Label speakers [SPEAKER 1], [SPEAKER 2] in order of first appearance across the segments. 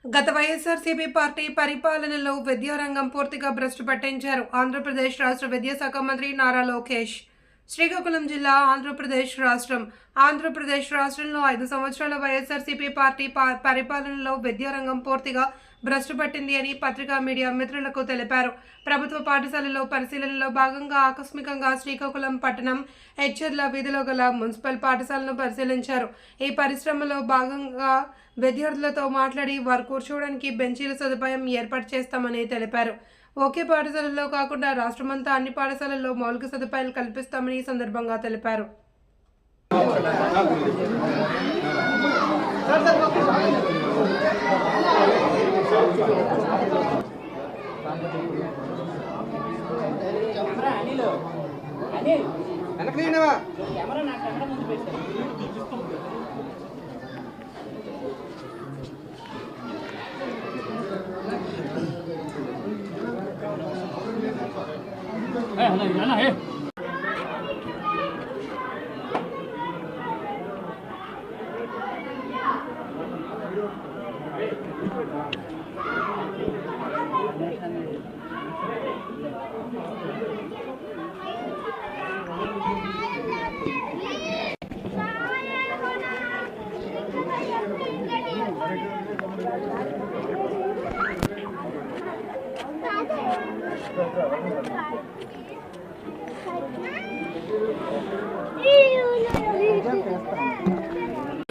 [SPEAKER 1] గత వైఎస్ఆర్సీపీ పార్టీ పరిపాలనలో విద్యారంగం పూర్తిగా భ్రష్టు పట్టించారు. ఆంధ్రప్రదేశ్ రాష్ట్ర విద్యాశాఖ మంత్రి నారా లోకేష్. శ్రీకాకుళం జిల్లా ఆంధ్రప్రదేశ్ రాష్ట్రంలో 5 సంవత్సరాల వైఎస్ఆర్సీపీ పార్టీ పరిపాలనలో విద్యారంగం పూర్తిగా భ్రష్టు పట్టింది అని పత్రికా మీడియా మిత్రులకు తెలిపారు. ప్రభుత్వ పాఠశాలలో పరిశీలనలో భాగంగా ఆకస్మికంగా శ్రీకాకుళం పట్టణం హెచ్చెర్ల వీధిలో గల మున్సిపల్ పాఠశాలను పరిశీలించారు. ఈ పరిశ్రమలో భాగంగా విద్యార్థులతో మాట్లాడి వారు కూర్చోవడానికి బెంచీల సదుపాయం ఏర్పాటు చేస్తామని తెలిపారు. ఒకే పాఠశాలలో కాకుండా రాష్ట్రమంతా అన్ని పాఠశాలల్లో మౌలిక సదుపాయాలు కల్పిస్తామని ఈ సందర్భంగా తెలిపారు.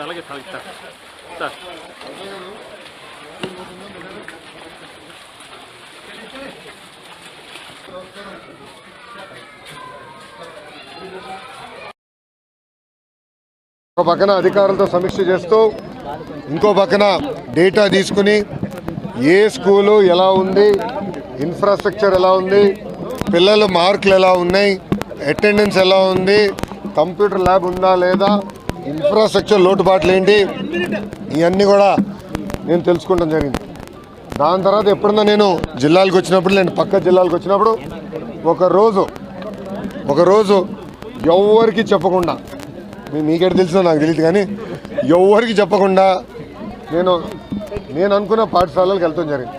[SPEAKER 2] అలాగే సార్
[SPEAKER 3] ఒక పక్కన అధికారులతో సమీక్ష చేస్తూ ఇంకో పక్కన డేటా తీసుకుని ఏ స్కూలు ఎలా ఉంది, ఇన్ఫ్రాస్ట్రక్చర్ ఎలా ఉంది, పిల్లల మార్కులు ఎలా ఉన్నాయి, అటెండెన్స్ ఎలా ఉంది, కంప్యూటర్ ల్యాబ్ ఉందా లేదా, ఇన్ఫ్రాస్ట్రక్చర్ లోటుపాట్లు ఏంటి, ఇవన్నీ కూడా నేను తెలుసుకోవడం జరిగింది. దాని తర్వాత ఎప్పుడన్నా నేను జిల్లాలకు వచ్చినప్పుడు, నేను పక్క జిల్లాలకు వచ్చినప్పుడు ఒకరోజు ఎవరికి చెప్పకుండా, మీకెక్కడ తెలిసినా నాకు తెలియదు కానీ ఎవరికి చెప్పకుండా నేను అనుకున్న పాఠశాలలకు వెళ్తాం జరిగింది.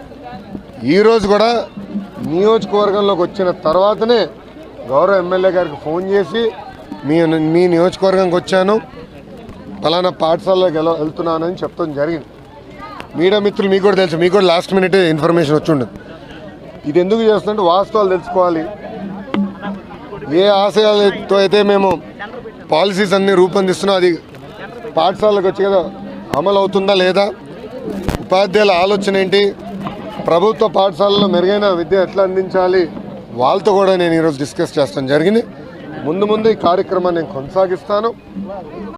[SPEAKER 3] ఈరోజు కూడా నియోజకవర్గంలోకి వచ్చిన తర్వాతనే గౌరవ ఎమ్మెల్యే గారికి ఫోన్ చేసి మీ నియోజకవర్గంకి వచ్చాను, ఫలానా పాఠశాలలోకి వెళ్తున్నానని చెప్తాం జరిగింది. మీడియా మిత్రులు మీకు కూడా తెలుసు, మీకు కూడా లాస్ట్ మినిట్ ఇన్ఫర్మేషన్ వచ్చి ఉండదు. ఇది ఎందుకు చేస్తుంటే వాస్తవాలు తెలుసుకోవాలి. ఏ ఆశయాలతో అయితే మేము పాలసీస్ అన్నీ రూపొందిస్తున్నాం అది పాఠశాలకు వచ్చి కదా అమలు అవుతుందా లేదా, ఉపాధ్యాయుల ఆలోచన ఏంటి, ప్రభుత్వ పాఠశాలలో మెరుగైన విద్య ఎట్లా అందించాలి, వాళ్ళతో కూడా నేను ఈరోజు డిస్కస్ చేస్తాను జరిగింది. ముందు ఈ కార్యక్రమాన్ని నేను కొనసాగిస్తాను.